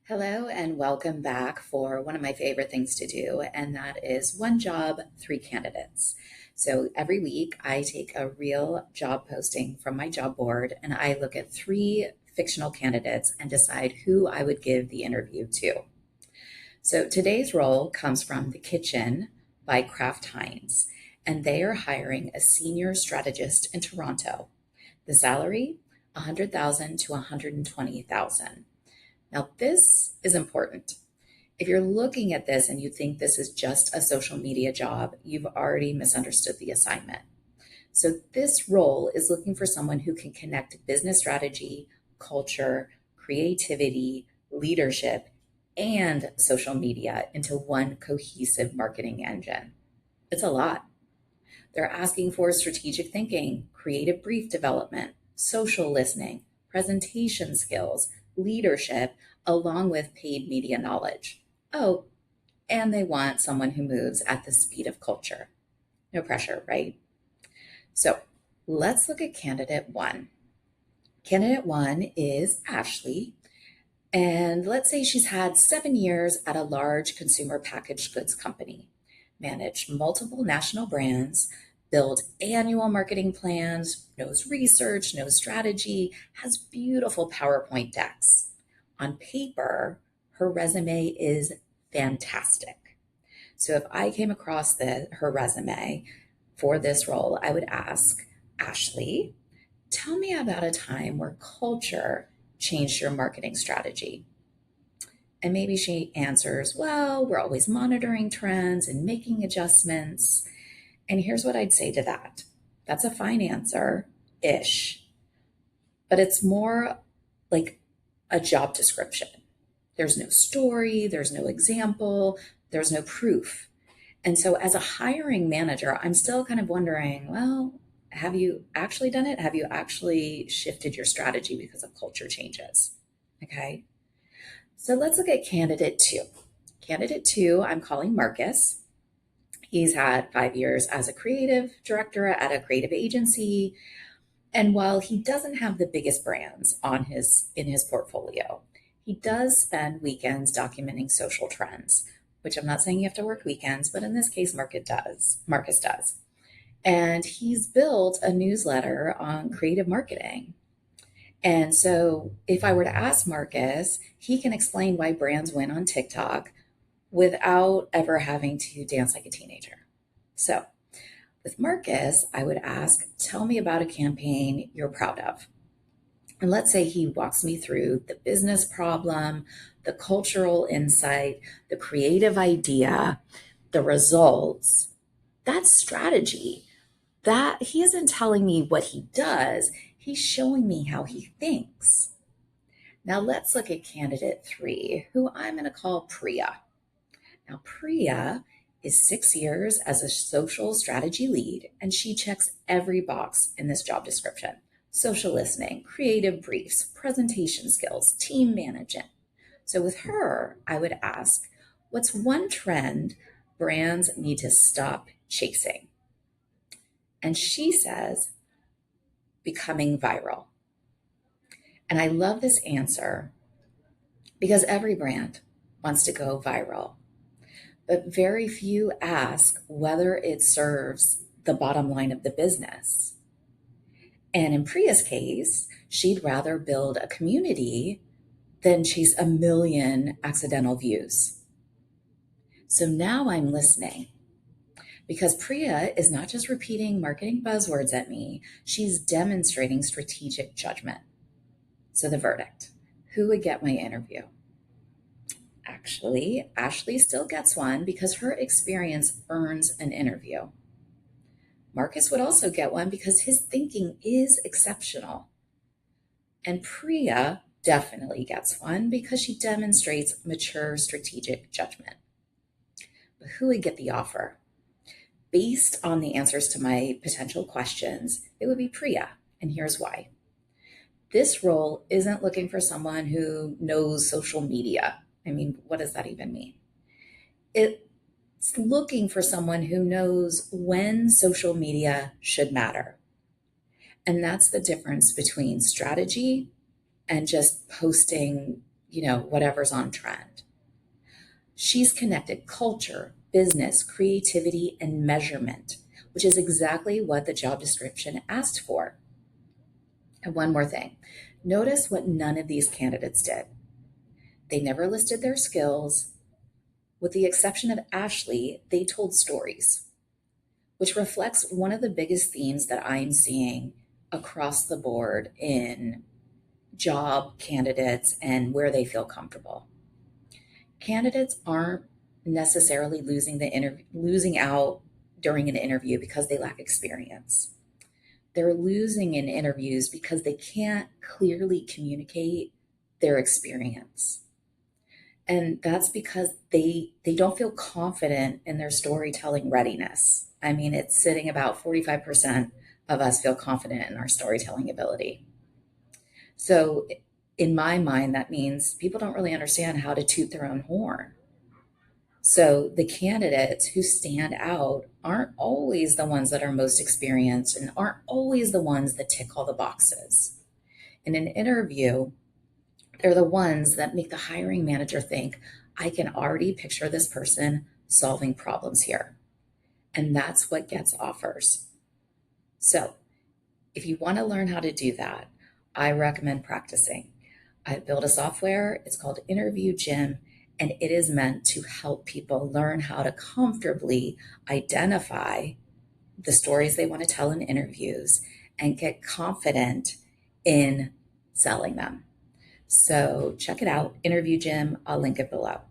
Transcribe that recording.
Hello and welcome back for one of my favorite things to do, and that is one job, three candidates. So every week I take a real job posting from my job board and I look at three fictional candidates and decide who I would give the interview to. So today's role comes from The Kitchen by Kraft Heinz, and they are hiring a senior strategist in Toronto. The salary, 100,000 to 120,000. Now, this is important. If you're looking at this and you think this is just a social media job, you've already misunderstood the assignment. So, this role is looking for someone who can connect business strategy, culture, creativity, leadership, and social media into one cohesive marketing engine. It's a lot. They're asking for strategic thinking, creative brief development, social listening, presentation skills, leadership, along with paid media knowledge. Oh, and they want someone who moves at the speed of culture. No pressure, right? So let's look at candidate one. Candidate one is Ashley. And let's say she's had 7 years at a large consumer packaged goods company, managed multiple national brands, built annual marketing plans, knows research, knows strategy, has beautiful PowerPoint decks. On paper, her resume is fantastic. So if I came across her resume for this role, I would ask, Ashley, tell me about a time where culture changed your marketing strategy. And maybe she answers, well, we're always monitoring trends and making adjustments. And here's what I'd say to that. That's a fine answer ish, but it's more like a job description. There's no story, there's no example, there's no proof. And so, as a hiring manager, I'm still kind of wondering, well, have you actually done it? Have you actually shifted your strategy because of culture changes? Okay. So, let's look at candidate two. Candidate two, I'm calling Marcus. He's had 5 years as a creative director at a creative agency. And while he doesn't have the biggest brands in his portfolio, he does spend weekends documenting social trends, which I'm not saying you have to work weekends, but in this case, Marcus does. And he's built a newsletter on creative marketing. And so if I were to ask Marcus, he can explain why brands win on TikTok without ever having to dance like a teenager. So with Marcus, I would ask, tell me about a campaign you're proud of. And let's say he walks me through the business problem, the cultural insight, the creative idea, the results. That's strategy. That he isn't telling me what he does, he's showing me how he thinks. Now let's look at candidate three, who I'm going to call Priya. Now, Priya is 6 years as a social strategy lead, and she checks every box in this job description: social listening, creative briefs, presentation skills, team management. So, with her, I would ask, what's one trend brands need to stop chasing? And she says, becoming viral. And I love this answer because every brand wants to go viral, but very few ask whether it serves the bottom line of the business. And in Priya's case, she'd rather build a community than chase a million accidental views. So now I'm listening because Priya is not just repeating marketing buzzwords at me, she's demonstrating strategic judgment. So the verdict: who would get my interview? Actually, Ashley still gets one because her experience earns an interview. Marcus would also get one because his thinking is exceptional. And Priya definitely gets one because she demonstrates mature strategic judgment. But who would get the offer? Based on the answers to my potential questions, it would be Priya. And here's why. This role isn't looking for someone who knows social media. I mean, what does that even mean? It's looking for someone who knows when social media should matter. And that's the difference between strategy and just posting whatever's on trend. She's connected culture, business, creativity, and measurement, which is exactly what the job description asked for. And one more thing, notice what none of these candidates did. They never listed their skills. With the exception of Ashley, they told stories, which reflects one of the biggest themes that I'm seeing across the board in job candidates and where they feel comfortable. Candidates aren't necessarily losing out during an interview because they lack experience. They're losing in interviews because they can't clearly communicate their experience. And that's because they don't feel confident in their storytelling readiness. I mean, it's sitting about 45% of us feel confident in our storytelling ability. So in my mind, that means people don't really understand how to toot their own horn. So the candidates who stand out aren't always the ones that are most experienced and aren't always the ones that tick all the boxes. In an interview, they're the ones that make the hiring manager think, I can already picture this person solving problems here. And that's what gets offers. So if you want to learn how to do that, I recommend practicing. I built a software, it's called Interview Gym, and it is meant to help people learn how to comfortably identify the stories they want to tell in interviews and get confident in selling them. So check it out, Interview Gym. I'll link it below.